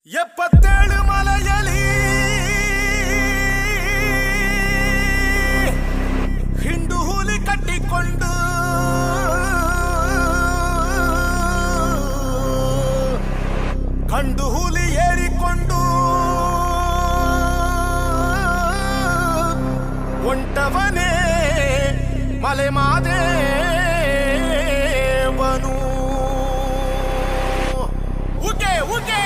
77 ಮಲೆಯಲಿ ಹಿಂಡು ಹುಲಿ ಕಟ್ಟಿಕೊಂಡು ಕಂಡು ಹುಲಿ ಏರಿಕೊಂಡು ಒಂಟವನೇ ಮಲೆ ಮಾದೇವನು ಉಗೆ ಉಗೆ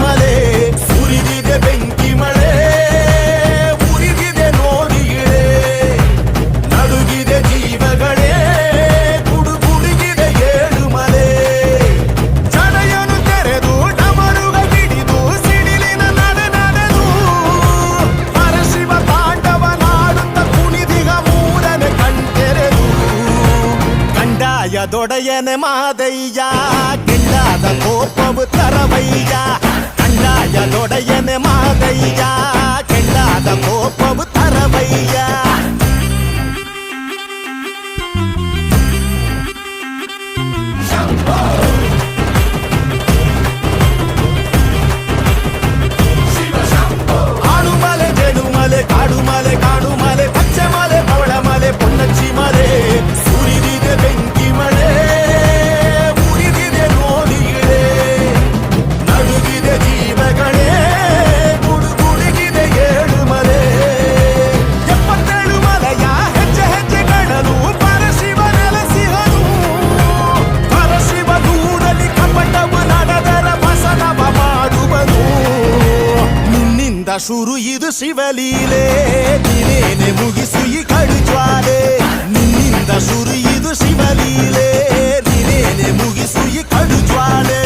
ಮಲೆ ಸುರಿದಿದೆ ಬೆಂಕಿ ಮಳೆ ಉರಿದಿದೆ ನೋಡಿಗಳೇ ನಡುಗಿದೆ ಜೀವಗಳೇ ಗುಡುಗುಡುಗಿದೆ ಏಳು ಮಲೆ ಜಡೆಯನ್ನು ತೆರೆದು ಡಮರುಗ ಹಿಡಿದು ಸಿಡಿಲಿನ ನಡೆದು ಪರಶಿವ ತಾಂಡವನಾಡುತ್ತ ಕುಣಿದಿಗ ಮೂರನೆ ಕಣ್ತೆರೆದು ಕಂಡಾಯ ದೊಡೆಯನೆ ಮಾದಯ್ಯ ಕೆಂಡಾದ ಕೋಪವು ತರವಯ್ಯ ಕಂಡಾಯ ದೊಡೆಯನೆ ಮಾದಯ್ಯ ಕೆಂಡಾದ ಕೋಪವು ತರವಯ್ಯ ಆಡುಮಲೆ ಜೇಡುಮಲೆ ಕಾಡುಮಲೆ ಕಾಡುಮಲೆ ಪಚ್ಚೆ ಮಲೆ ಪವಳಮಲೆ ಪೊನ್ನಚ್ಚಿ ಮಲೆ ಸುರಿದಿದೆ ಬೆಂಕಿ ಮಳೆ ಉರಿದಿದೆ ನೋಡಿಗಳೇ ನಡುಗಿದೆ ಜೀವಗಳೇ ಗುಡುಗುಡುಗಿದೆ ಏಳು ಮಲೆ 77 ಮಲೆಯ ಹೆಜ್ಜೆ ಹೆಜ್ಜೆ ಕಡಲು ಪರಶಿವ ನೆಲೆಸಿಹನು ಪರಶಿವ ದೂರಲಿ ಕಪಟವು ನಡೆದರ ಬಸನವ ಮಾಡುವನು ನಿನ್ನಿಂದ ಶುರು ಇದು ಶಿವಲೀಲೆ ನೀನೇನೆ ಮುಗಿಸು ಈ ಕಡುಜ್ವಾಲೆ ನಿನ್ನಿಂದ ಶುರು ಇದು ಶಿವಲೀಲೆ ನೀನೇನೆ ಮುಗಿಸು ಈ ಕಡುಜ್ವಾಲೆ